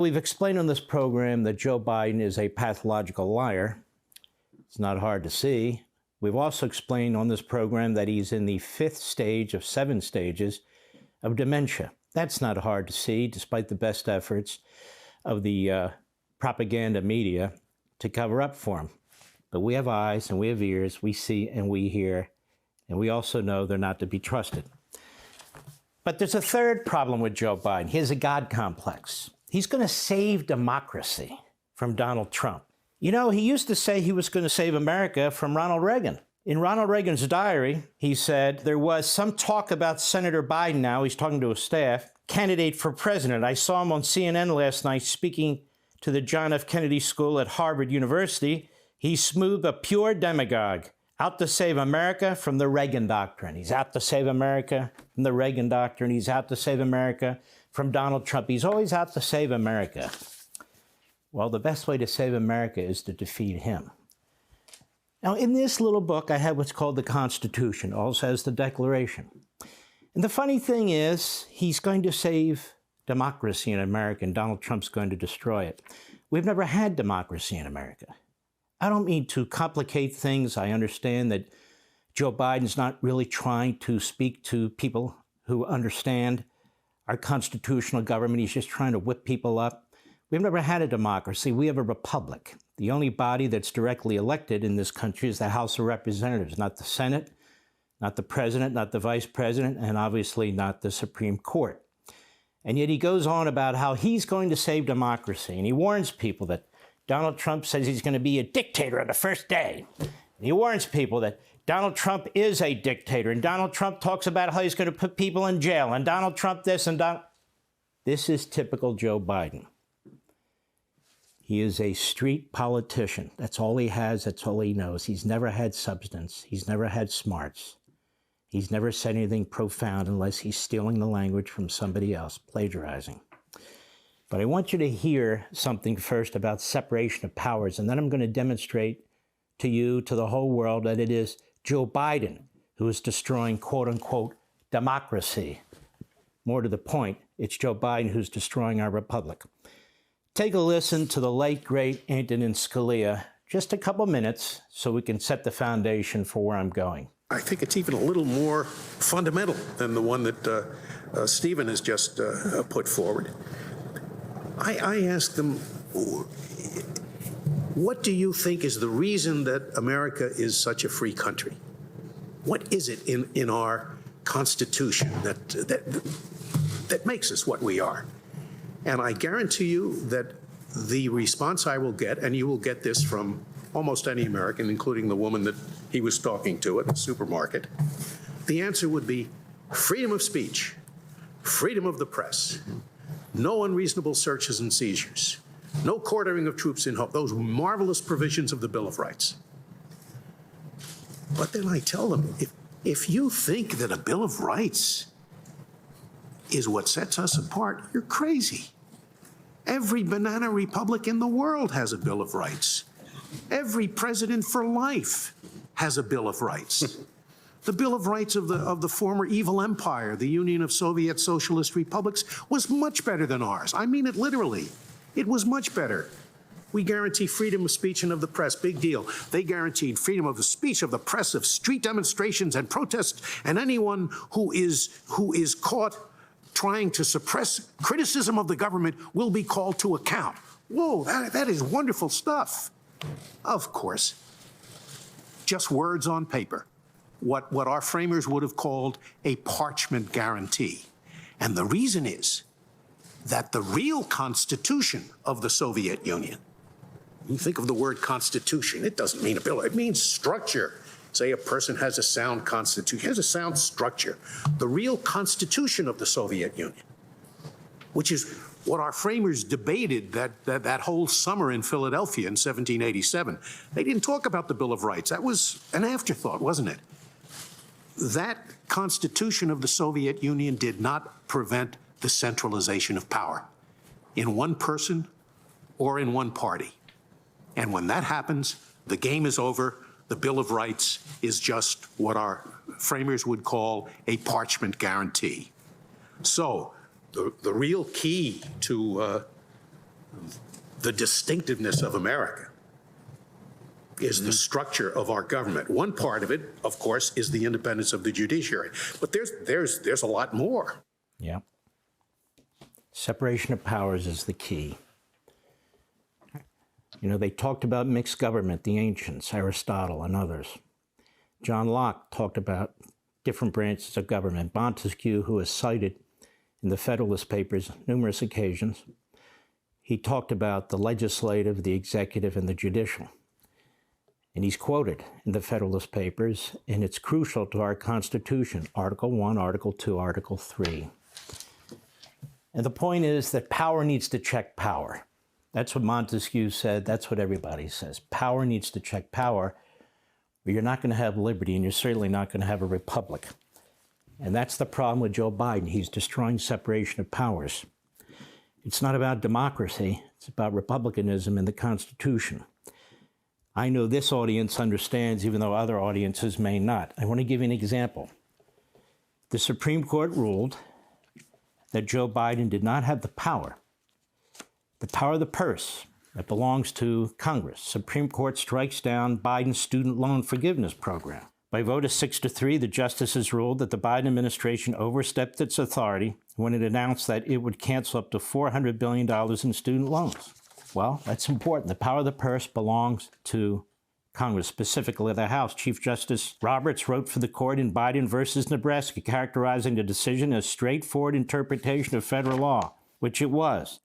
We've explained on this program that Joe Biden is a pathological liar. It's not hard to see. We've also explained on this program that he's in the 5th stage of 7 stages of dementia. That's not hard to see, despite the best efforts of the propaganda media to cover up for him. But we have eyes and we have ears, we see and we hear, and we also know they're not to be trusted. But there's a third problem with Joe Biden. He has a God complex. He's going to save democracy from Donald Trump. You know, he used to say he was going to save America from Ronald Reagan. In Ronald Reagan's diary, he said, there was some talk about Senator Biden now, he's talking to his staff, candidate for president. I saw him on CNN last night speaking to the John F. Kennedy School at Harvard University. He's smooth, a pure demagogue, out to save America from the Reagan doctrine. He's out to save America from the Reagan doctrine. He's out to save America from Donald Trump. He's always out to save America. Well, the best way to save America is to defeat him. Now, in this little book, I have what's called the Constitution. It also has the Declaration. And the funny thing is, he's going to save democracy in America, and Donald Trump's going to destroy it. We've never had democracy in America. I don't mean to complicate things. I understand that Joe Biden's not really trying to speak to people who understand our constitutional government. He's just trying to whip people up. We've never had a democracy. We have a republic. The only body that's directly elected in this country is the House of Representatives, not the Senate, not the president, not the vice president, and obviously not the Supreme Court. And yet he goes on about how he's going to save democracy. And he warns people that Donald Trump says he's going to be a dictator on the first day. And he warns people that Donald Trump is a dictator. And Donald Trump talks about how he's going to put people in jail. And Donald Trump this and Donald... This is typical Joe Biden. He is a street politician. That's all he has. That's all he knows. He's never had substance. He's never had smarts. He's never said anything profound unless he's stealing the language from somebody else, plagiarizing. But I want you to hear something first about separation of powers, and then I'm going to demonstrate to you, to the whole world, that it is Joe Biden who is destroying, quote unquote, democracy. More to the point, it's Joe Biden who's destroying our republic. Take a listen to the late, great Antonin Scalia, just a couple minutes, so we can set the foundation for where I'm going. I think it's even a little more fundamental than the one that Stephen has just put forward. I asked them, what do you think is the reason that America is such a free country? What is it in our Constitution that makes us what we are? And I guarantee you that the response I will get, and you will get this from almost any American, including the woman that he was talking to at the supermarket, the answer would be freedom of speech, freedom of the press, no unreasonable searches and seizures, no quartering of troops in hope, those marvelous provisions of the Bill of Rights. But then I tell them, if you think that a Bill of Rights is what sets us apart, you're crazy. Every banana republic in the world has a Bill of Rights. Every president for life has a Bill of Rights. The Bill of Rights of the former evil empire, the Union of Soviet Socialist Republics, was much better than ours. I mean it literally. It was much better. We guarantee freedom of speech and of the press. Big deal. They guaranteed freedom of the speech, of the press, of street demonstrations and protests, and anyone who is caught trying to suppress criticism of the government will be called to account. Whoa, that is wonderful stuff. Of course, just words on paper. What our framers would have called a parchment guarantee. And the reason is that the real constitution of the Soviet Union, you think of the word constitution, it doesn't mean a bill, it means structure. Say a person has a sound constitution, has a sound structure. The real constitution of the Soviet Union, which is what our framers debated that whole summer in Philadelphia in 1787. They didn't talk about the Bill of Rights. That was an afterthought, wasn't it? That constitution of the Soviet Union did not prevent the centralization of power in one person or in one party. And when that happens, the game is over. The Bill of Rights is just what our framers would call a parchment guarantee. So the real key to the distinctiveness of America is the structure of our government. One part of it, of course, is the independence of the judiciary. But there's a lot more. Yeah. Separation of powers is the key. You know, they talked about mixed government, the ancients, Aristotle and others. John Locke talked about different branches of government. Montesquieu, who is cited in the Federalist Papers numerous occasions, he talked about the legislative, the executive, and the judicial. And he's quoted in the Federalist Papers, and it's crucial to our Constitution, Article 1, Article 2, Article 3. And the point is that power needs to check power. That's what Montesquieu said. That's what everybody says. Power needs to check power, or you're not going to have liberty, and you're certainly not going to have a republic. And that's the problem with Joe Biden. He's destroying separation of powers. It's not about democracy. It's about republicanism and the Constitution. I know this audience understands, even though other audiences may not. I want to give you an example. The Supreme Court ruled that Joe Biden did not have the power of the purse that belongs to Congress. Supreme Court strikes down Biden's student loan forgiveness program. By vote of 6-3, the justices ruled that the Biden administration overstepped its authority when it announced that it would cancel up to $400 billion in student loans. Well, that's important. The power of the purse belongs to Congress, specifically the House. Chief Justice Roberts wrote for the court in Biden versus Nebraska, characterizing the decision as straightforward interpretation of federal law, which it was.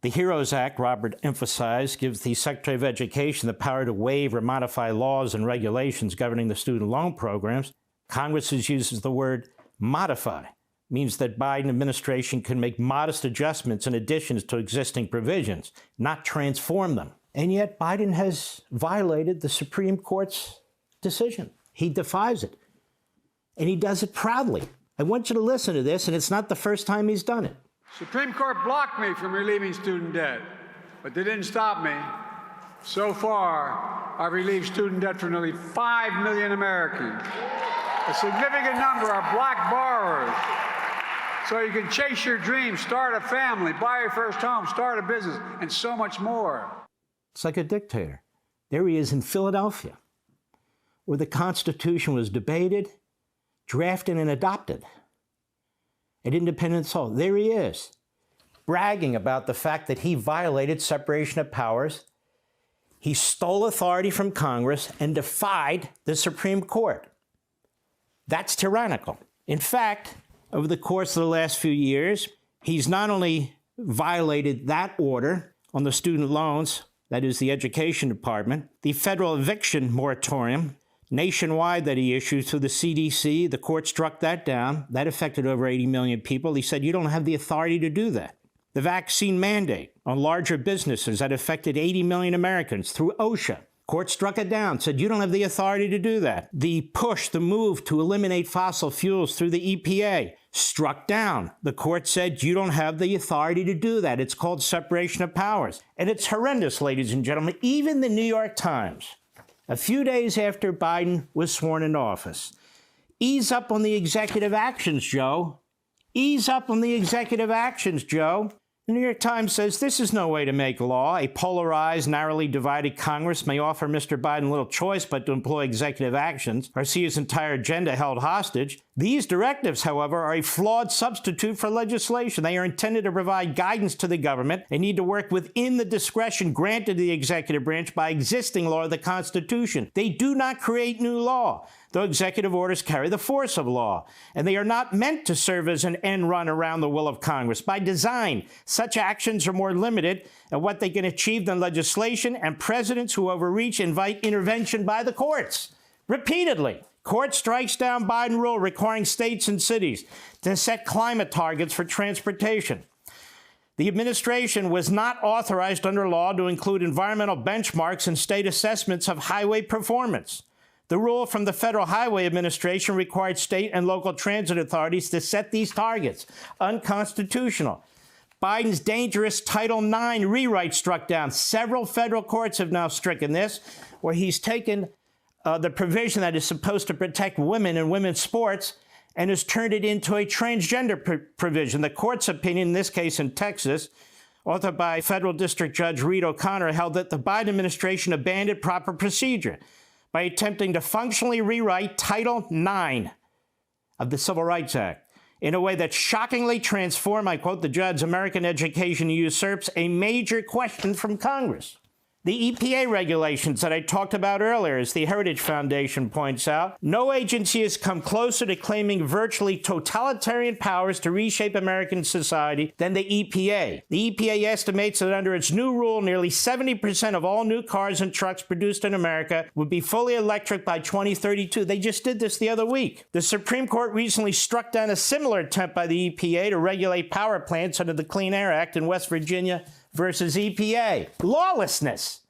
The HEROES Act, Robert emphasized, gives the Secretary of Education the power to waive or modify laws and regulations governing the student loan programs. Congress uses the word modify. Means that Biden administration can make modest adjustments and additions to existing provisions, not transform them. And yet Biden has violated the Supreme Court's decision. He defies it. And he does it proudly. I want you to listen to this, and it's not the first time he's done it. Supreme Court blocked me from relieving student debt, but they didn't stop me. So far, I've relieved student debt for nearly 5 million Americans. A significant number are black borrowers. So you can chase your dreams, start a family, buy your first home, start a business, and so much more. It's like a dictator. There he is in Philadelphia, where the Constitution was debated, drafted, and adopted at Independence Hall. There he is, bragging about the fact that he violated separation of powers. He stole authority from Congress and defied the Supreme Court. That's tyrannical. In fact, over the course of the last few years, he's not only violated that order on the student loans, that is the Education Department, the federal eviction moratorium nationwide that he issued through the CDC, the court struck that down. That affected over 80 million people. He said, you don't have the authority to do that. The vaccine mandate on larger businesses that affected 80 million Americans through OSHA. Court struck it down, said you don't have the authority to do that. The move to eliminate fossil fuels through the EPA, struck down. The court said you don't have the authority to do that. It's called separation of powers. And it's horrendous, ladies and gentlemen. Even the New York Times, a few days after Biden was sworn into office, ease up on the executive actions, Joe. Ease up on the executive actions, Joe. The New York Times says this is no way to make law. A polarized, narrowly divided Congress may offer Mr. Biden little choice but to employ executive actions or see his entire agenda held hostage. These directives, however, are a flawed substitute for legislation. They are intended to provide guidance to the government. They need to work within the discretion granted to the executive branch by existing law or the Constitution. They do not create new law, though executive orders carry the force of law, and they are not meant to serve as an end run around the will of Congress. By design, such actions are more limited at what they can achieve than legislation, and presidents who overreach invite intervention by the courts. Repeatedly, court strikes down Biden rule requiring states and cities to set climate targets for transportation. The administration was not authorized under law to include environmental benchmarks in state assessments of highway performance. The rule from the Federal Highway Administration required state and local transit authorities to set these targets. Unconstitutional. Biden's dangerous Title IX rewrite struck down. Several federal courts have now stricken this, where he's taken the provision that is supposed to protect women in women's sports and has turned it into a transgender provision. The court's opinion, in this case in Texas, authored by federal district judge Reed O'Connor, held that the Biden administration abandoned proper procedure by attempting to functionally rewrite Title IX of the Civil Rights Act in a way that shockingly transformed, I quote the judge, American education usurps a major question from Congress. The EPA regulations that I talked about earlier, as the Heritage Foundation points out, no agency has come closer to claiming virtually totalitarian powers to reshape American society than the EPA. The EPA estimates that under its new rule, nearly 70% of all new cars and trucks produced in America would be fully electric by 2032. They just did this the other week. The Supreme Court recently struck down a similar attempt by the EPA to regulate power plants under the Clean Air Act in West Virginia versus EPA. Lawlessness.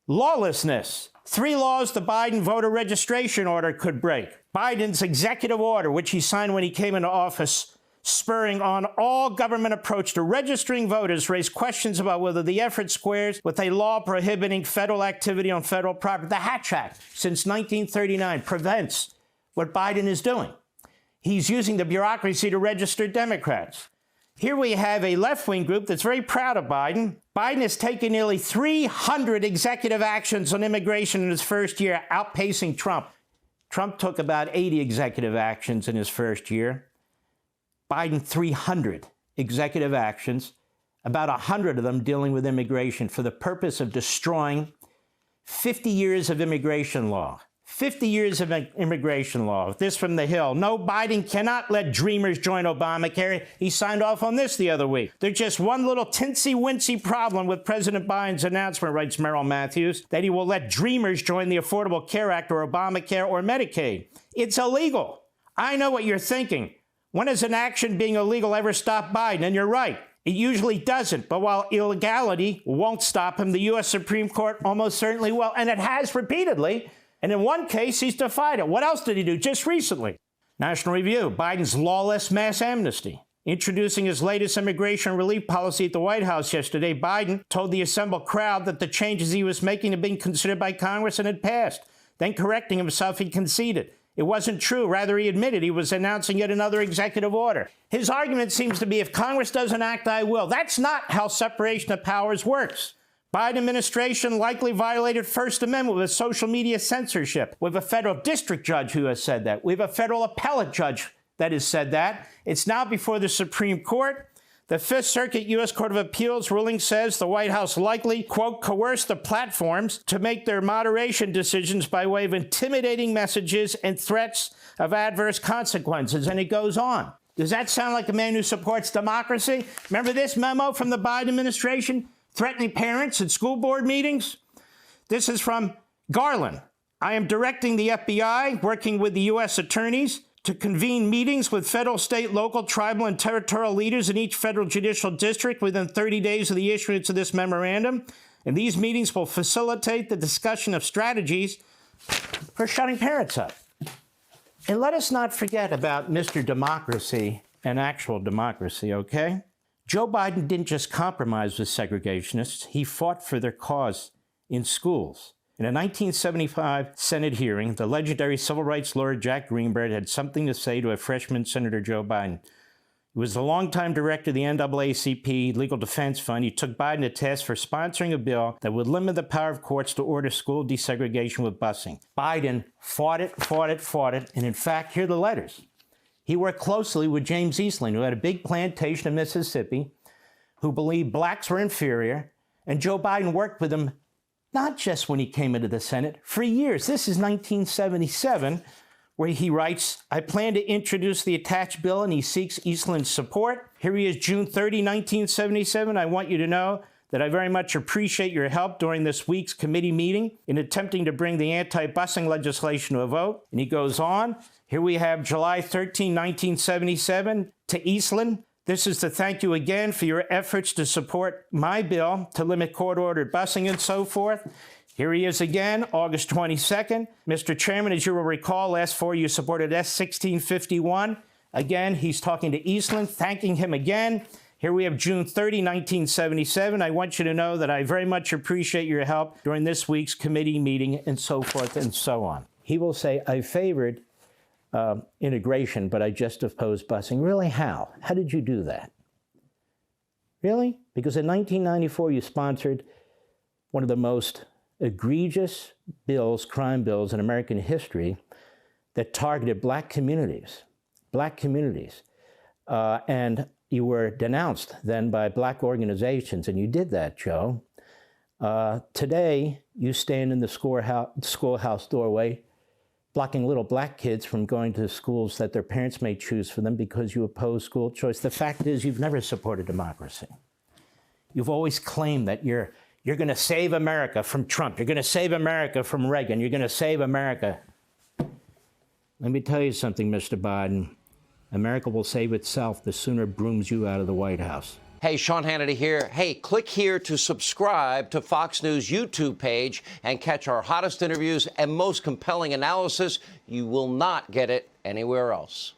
Lawlessness. 3 laws the Biden voter registration order could break. Biden's executive order, which he signed when he came into office, spurring on all government approach to registering voters, raised questions about whether the effort squares with a law prohibiting federal activity on federal property. The Hatch Act, since 1939, prevents what Biden is doing. He's using the bureaucracy to register Democrats. Here we have a left-wing group that's very proud of Biden. Biden has taken nearly 300 executive actions on immigration in his first year, outpacing Trump. Trump took about 80 executive actions in his first year. Biden, 300 executive actions, about 100 of them dealing with immigration for the purpose of destroying 50 years of immigration law. 50 years of immigration law. This from the Hill. No, Biden cannot let dreamers join Obamacare. He signed off on this the other week. There's just one little tinsy-wincy problem with President Biden's announcement, writes Merrill Matthews, that he will let dreamers join the Affordable Care Act or Obamacare or Medicaid. It's illegal. I know what you're thinking. When has an action being illegal ever stopped Biden? And you're right. It usually doesn't. But while illegality won't stop him, the U.S. Supreme Court almost certainly will. And it has repeatedly. And in one case, he's defied it. What else did he do just recently? National Review, Biden's lawless mass amnesty. Introducing his latest immigration relief policy at the White House yesterday, Biden told the assembled crowd that the changes he was making had been considered by Congress and had passed. Then correcting himself, he conceded. It wasn't true. Rather, he admitted he was announcing yet another executive order. His argument seems to be, if Congress doesn't act, I will. That's not how separation of powers works. Biden administration likely violated First Amendment with social media censorship. We have a federal district judge who has said that. We have a federal appellate judge that has said that. It's now before the Supreme Court. The Fifth Circuit U.S. Court of Appeals ruling says the White House likely, quote, coerced the platforms to make their moderation decisions by way of intimidating messages and threats of adverse consequences. And it goes on. Does that sound like a man who supports democracy? Remember this memo from the Biden administration? Threatening parents at school board meetings? This is from Garland. I am directing the FBI, working with the U.S. attorneys, to convene meetings with federal, state, local, tribal, and territorial leaders in each federal judicial district within 30 days of the issuance of this memorandum. And these meetings will facilitate the discussion of strategies for shutting parents up. And let us not forget about Mr. Democracy and actual democracy, okay? Joe Biden didn't just compromise with segregationists, he fought for their cause in schools. In a 1975 Senate hearing, the legendary civil rights lawyer Jack Greenberg had something to say to a freshman Senator Joe Biden. He was the longtime director of the NAACP Legal Defense Fund. He took Biden to task for sponsoring a bill that would limit the power of courts to order school desegregation with busing. Biden fought it, and in fact, here are the letters. He worked closely with James Eastland, who had a big plantation in Mississippi, who believed blacks were inferior, and Joe Biden worked with him not just when he came into the Senate, for years. This is 1977, where he writes, I plan to introduce the attached bill, and he seeks Eastland's support. Here he is, June 30, 1977. I want you to know that I very much appreciate your help during this week's committee meeting in attempting to bring the anti-busing legislation to a vote. And he goes on. Here we have July 13, 1977, to Eastland. This is to thank you again for your efforts to support my bill to limit court-ordered busing and so forth. Here he is again, August 22nd. Mr. Chairman, as you will recall, last fall you supported S-1651. Again, he's talking to Eastland, thanking him again. Here we have June 30, 1977. I want you to know that I very much appreciate your help during this week's committee meeting and so forth and so on. He will say, I favored integration, but I just opposed busing. Really, how? How did you do that? Really? Because in 1994, you sponsored one of the most egregious bills, crime bills in American history that targeted black communities. And you were denounced then by black organizations, and you did that, Joe. Today, you stand in the schoolhouse doorway, blocking little black kids from going to schools that their parents may choose for them because you oppose school choice. The fact is, you've never supported democracy. You've always claimed that you're going to save America from Trump. You're going to save America from Reagan. You're going to save America. Let me tell you something, Mr. Biden. America will save itself the sooner it brooms you out of the White House. Hey, Sean Hannity here. Hey, click here to subscribe to Fox News YouTube page and catch our hottest interviews and most compelling analysis. You will not get it anywhere else.